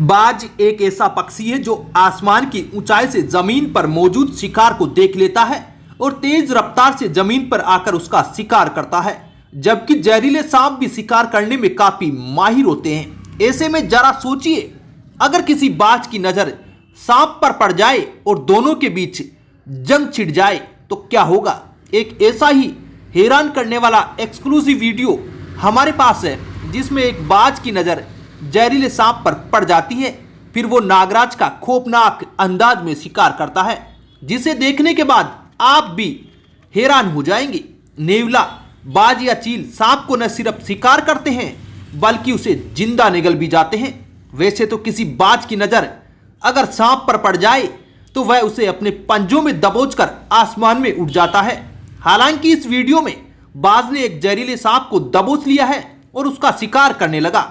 बाज एक ऐसा पक्षी है जो आसमान की ऊंचाई से जमीन पर मौजूद शिकार को देख लेता है और तेज रफ्तार से जमीन पर आकर उसका शिकार करता है, जबकि जहरीले सांप भी शिकार करने में काफी माहिर होते हैं। ऐसे में जरा सोचिए, अगर किसी बाज की नजर सांप पर पड़ जाए और दोनों के बीच जंग छिड़ जाए तो क्या होगा। एक ऐसा ही हैरान करने वाला एक्सक्लूसिव वीडियो हमारे पास है, जिसमें एक बाज की नजर जहरीले सांप पर पड़ जाती है, फिर वो नागराज का खौफनाक अंदाज में शिकार करता है, जिसे देखने के बाद आप भी हैरान हो जाएंगे। नेवला, बाज या चील सांप को न सिर्फ शिकार करते हैं बल्कि उसे जिंदा निगल भी जाते हैं। वैसे तो किसी बाज की नजर अगर सांप पर पड़ जाए तो वह उसे अपने पंजों में दबोचकर आसमान में उड़ जाता है। हालांकि इस वीडियो में बाज ने एक जहरीले सांप को दबोच लिया है और उसका शिकार करने लगा।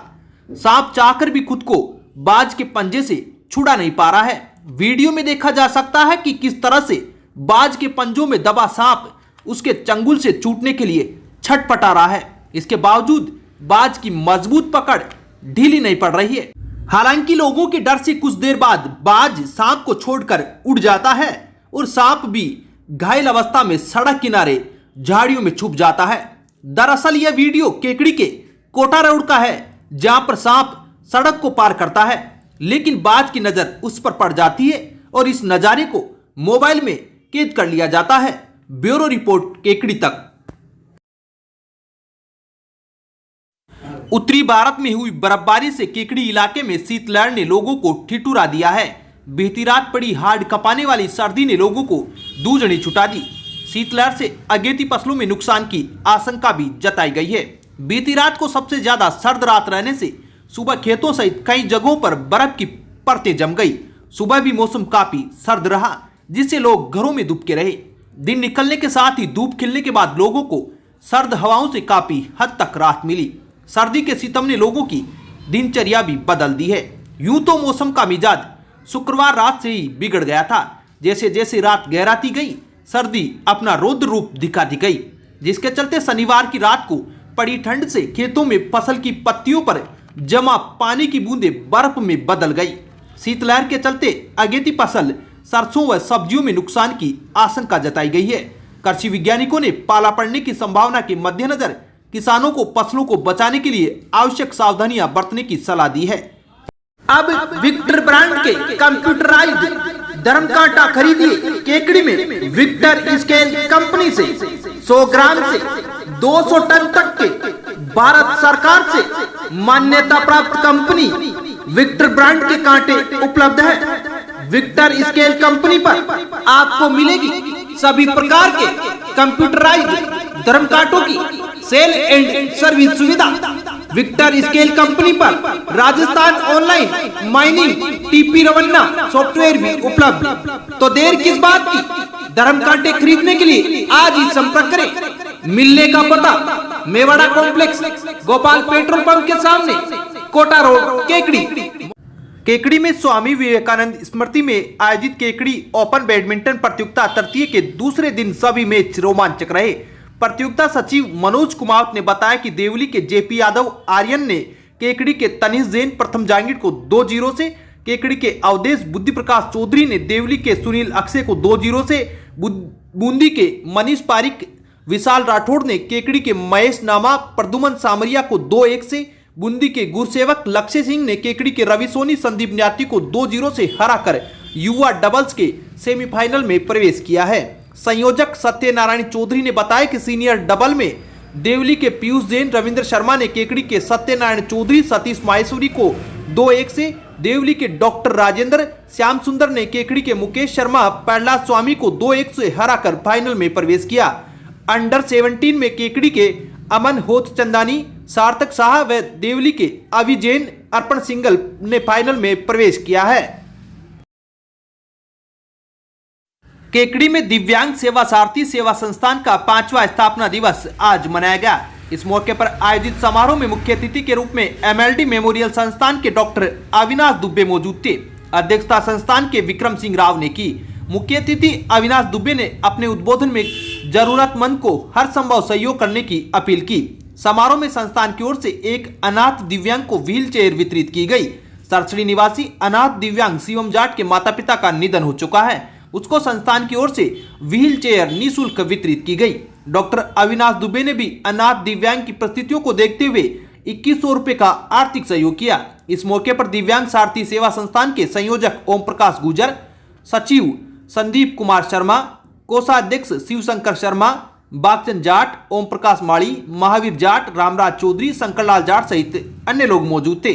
सांप चाहकर भी खुद को बाज के पंजे से छुड़ा नहीं पा रहा है। वीडियो में देखा जा सकता है कि किस तरह से बाज के पंजों में दबा सांप उसके चंगुल से छूटने के लिए छटपटा रहा है। इसके बावजूद बाज की मजबूत पकड़ ढीली नहीं पड़ रही है। हालांकि लोगों के डर से कुछ देर बाद बाज सांप को छोड़कर उड़ जाता है और सांप भी घायल अवस्था में सड़क किनारे झाड़ियों में छुप जाता है। दरअसल यह वीडियो केकड़ी के कोटा रोड का है, जहां पर सांप सड़क को पार करता है, लेकिन बाज की नजर उस पर पड़ जाती है और इस नजारे को मोबाइल में कैद कर लिया जाता है। ब्यूरो रिपोर्ट, केकड़ी तक। उत्तरी भारत में हुई बर्फबारी से केकड़ी इलाके में शीतलहर ने लोगों को ठिठुरा दिया है। बीती रात पड़ी हाड़ कपाने वाली सर्दी ने लोगों को दूजनी छुटा दी। शीतलहर से अगेती फसलों में नुकसान की आशंका भी जताई गई है। बीती रात को सबसे ज्यादा सर्द रात रहने से सुबह खेतों सहित कई जगहों पर बर्फ की परतें जम गई। सुबह भी मौसम काफी सर्द रहा, जिससे लोग घरों में दुबके रहे। दिन निकलने के साथ ही धूप खिलने के बाद लोगों को सर्द हवाओं से काफी हद तक राहत मिली। सर्दी के सितम ने लोगों की दिनचर्या भी बदल दी है। यूं तो मौसम का मिजाज शुक्रवार रात से ही बिगड़ गया था। जैसे जैसे रात गहराती गई, सर्दी अपना रौद्र रूप दिखाती गई, जिसके चलते शनिवार की रात को पड़ी ठंड से खेतों में फसल की पत्तियों पर जमा पानी की बूंदें बर्फ में बदल गई। शीतलहर के चलते अगेती फसल, सरसों व सब्जियों में नुकसान की आशंका जताई गई है। कृषि वैज्ञानिकों ने पाला पड़ने की संभावना के मद्देनजर किसानों को फसलों को बचाने के लिए आवश्यक सावधानियां बरतने की सलाह दी है। अब विक्टर ब्रांड के कंप्यूटराइज्ड धर्म कांटा खरीदिए केकड़ी में विक्टर स्केल कंपनी से। 100 ग्राम से 200 टन तक के भारत सरकार से मान्यता प्राप्त कंपनी विक्टर ब्रांड के कांटे उपलब्ध है। विक्टर स्केल कंपनी पर आपको मिलेगी सभी प्रकार के कंप्यूटराइज्ड धर्म कांटों की सेल एंड सर्विस सुविधा। विक्टर स्केल कंपनी पर Rajasthan online mining TP Revanna software भी उपलब्ध। तो देर किस बात की, धर्म कांटे खरीदने के लिए आज ही संपर्क करें। मिलने का पता Mewara complex, Gopal petrol pump के सामने, कोटा रोड, केकड़ी। केकड़ी में स्वामी विवेकानंद स्मृति में आयोजित केकड़ी ओपन बैडमिंटन प्रतियोगिता तृतीय के दूसरे दिन सभी मैच रोमांचक रहे। प्रतियोगिता सचिव मनोज कुमार ने बताया कि देवली के जेपी यादव आर्यन ने केकड़ी के तनिष जैन प्रथम जांगीर को 2-0 से, केकड़ी के अवधेश बुद्धि प्रकाश चौधरी ने देवली के सुनील अक्षय को 2-0 से, बूंदी के मनीष पारिक, विशाल राठौड़ ने केकड़ी के महेश नामा प्रदुमन सामरिया को 2-1 से, बूंदी के गुरसेवक लक्ष्य सिंह ने केकड़ी के रवि सोनी संदीप न्याती को 2-0 से हराकर युवा डबल्स के सेमीफाइनल में प्रवेश किया है। संयोजक सत्यनारायण चौधरी ने बताया कि सीनियर डबल में देवली के पीयूष जैन, रविंद्र शर्मा ने केकड़ी के सत्यनारायण चौधरी, सतीश माहेश्वरी को 2-1 से, देवली के डॉक्टर राजेंद्र श्याम सुंदर ने केकड़ी के मुकेश शर्मा, प्रहलाद स्वामी को 2-1 से हराकर फाइनल में प्रवेश किया। अंडर 17 में केकड़ी के अमन होत चंदानी, सार्थक शाह व देवली के अवि जैन, अर्पण सिंगल ने फाइनल में प्रवेश किया है। केकड़ी में दिव्यांग सेवा सारथी सेवा संस्थान का 5वां स्थापना दिवस आज मनाया गया। इस मौके पर आयोजित समारोह में मुख्य अतिथि के रूप में एमएलडी मेमोरियल संस्थान के डॉक्टर अविनाश दुबे मौजूद थे। अध्यक्षता संस्थान के विक्रम सिंह राव ने की। मुख्य अतिथि अविनाश दुबे ने अपने उद्बोधन में जरूरतमंद को हर संभव सहयोग करने की अपील की। समारोह में संस्थान की ओर से एक अनाथ दिव्यांग को व्हील चेयर वितरित की गई। सरसड़ी निवासी अनाथ दिव्यांग शिवम जाट के माता पिता का निधन हो चुका है। उसको संस्थान की ओर से व्हील चेयर निःशुल्क वितरित की गई। डॉक्टर अविनाश दुबे ने भी अनाथ दिव्यांग की परिस्थितियों को देखते हुए 2100 रुपए का आर्थिक सहयोग किया। इस मौके पर दिव्यांग सारथी सेवा संस्थान के संयोजक ओम प्रकाश गुर्जर, सचिव संदीप कुमार शर्मा, कोषाध्यक्ष शिवशंकर शर्मा, बागचंद जाट, ओम प्रकाश माड़ी, महावीर जाट, रामराज चौधरी, शंकरलाल जाट सहित अन्य लोग मौजूद थे।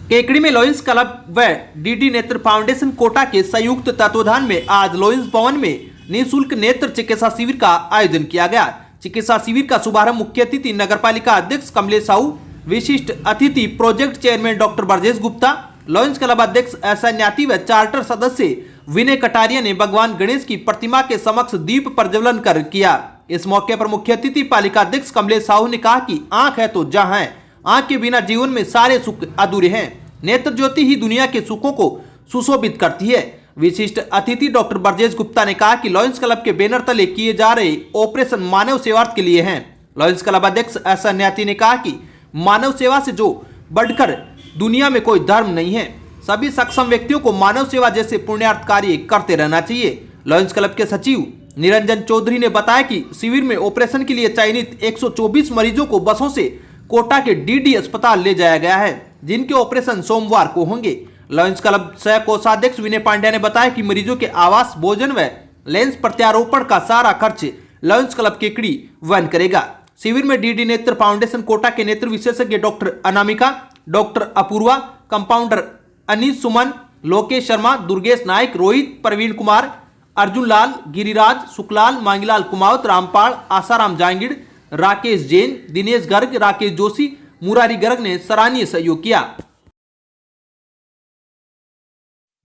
केकड़ी में लॉयंस क्लब व डीडी नेत्र फाउंडेशन कोटा के संयुक्त तत्वाधान में आज लॉयंस भवन में निःशुल्क नेत्र चिकित्सा शिविर का आयोजन किया गया। चिकित्सा शिविर का शुभारंभ मुख्य अतिथि नगरपालिका अध्यक्ष कमलेश साहू, विशिष्ट अतिथि project chairman doctor Brajesh Gupta, lions club अध्यक्ष एहसान न्याती व चार्टर सदस्य विनय कटारिया ने भगवान गणेश की प्रतिमा के समक्ष दीप प्रज्वलन कर किया। इस मौके पर मुख्य अतिथि पालिका अध्यक्ष कमलेश साहू ने कहा कि आंख है तो जहां है, आंख के बिना जीवन में सारे सुख अधूरे हैं। नेत्र ज्योति ही दुनिया के सुखों को सुशोभित करती है। विशिष्ट अतिथि डॉक्टर ब्रजेश गुप्ता ने कहा कि लॉयंस क्लब के बैनर तले किए जा रहे ऑपरेशन मानव सेवार्थ के लिए हैं। लॉयंस क्लब अध्यक्ष एहसान न्याती ने कहा कि मानव सेवा से जो बढ़कर दुनिया में कोई धर्म नहीं है। सभी सक्षम व्यक्तियों को मानव सेवा जैसे पुण्यार्थ कार्य करते रहना चाहिए। लॉयंस क्लब के सचिव निरंजन चौधरी ने बताया कि शिविर में ऑपरेशन के लिए चयनित 124 मरीजों को बसों से कोटा के डीडी अस्पताल ले जाया गया है, जिनके ऑपरेशन सोमवार को होंगे। लॉयंस क्लब सह कोषाध्यक्ष विनय पांड्या ने बताया कि मरीजों के आवास, भोजन व लेंस प्रत्यारोपण का सारा खर्च लॉयंस क्लब केकड़ी वहन करेगा। शिविर में डीडी नेत्र फाउंडेशन कोटा के नेत्र विशेषज्ञ doctor Anamika, doctor Apurva, compounder Anees Suman, Lokesh Sharma, Durgesh Nayak, Rohit, Praveen Kumar, Arjun Lal, Giriraj, Sukhlal, Mangilal Kumawat, Rampal, Asaram Jangid, Rakesh Jain, Dinesh Garg, Rakesh Joshi, Murari Garg ने सराहनीय सहयोग किया।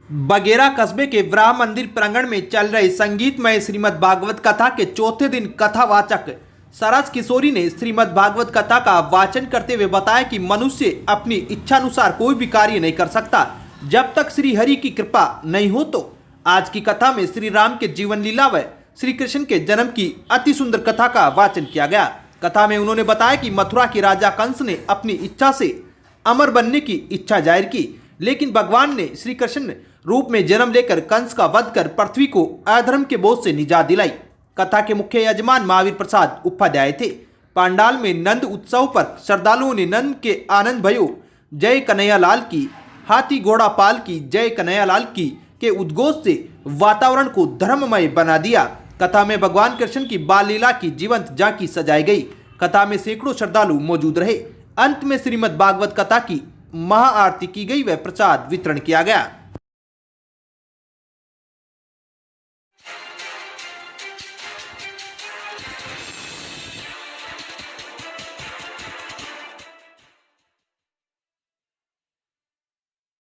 बगेरा कस्बे के ब्रह्म मंदिर प्रांगण में चल रहे संगीतमय श्रीमद् भागवत कथा के चौथे दिन कथावाचक सरस किशोरी ने श्रीमद् भागवत कथा का वाचन करते हुए बताया कि मनुष्य अपनी इच्छानुसार कोई भी कार्य नहीं कर सकता जब तक श्री हरि की कृपा नहीं हो। तो आज की कथा में श्री राम के जीवन लीला व श्री कृष्ण के जन्म की अति सुंदर कथा का वाचन किया गया। कथा में उन्होंने बताया कि मथुरा के राजा कंस ने अपनी इच्छा से अमर बनने की इच्छा जाहिर की, लेकिन भगवान ने श्री कृष्ण रूप में जन्म लेकर कंस का वध कर पृथ्वी को अधर्म के बोझ से निजात दिलाई। कथा के मुख्य यजमान महावीर प्रसाद उपाध्याय थे। पांडाल में नंद उत्सव पर श्रद्धालुओं ने नंद के आनंद भयो जय कन्हैया लाल की, हाथी घोड़ा पाल की जय कन्हैया लाल की के उद्घोष से वातावरण को धर्ममय बना दिया। कथा में भगवान कृष्ण की बाल लीला की जीवंत झांकी सजाई गई। कथा में सैकड़ों श्रद्धालु मौजूद रहे। अंत में श्रीमद् भागवत कथा की महाआरती की गई व प्रसाद वितरण किया गया।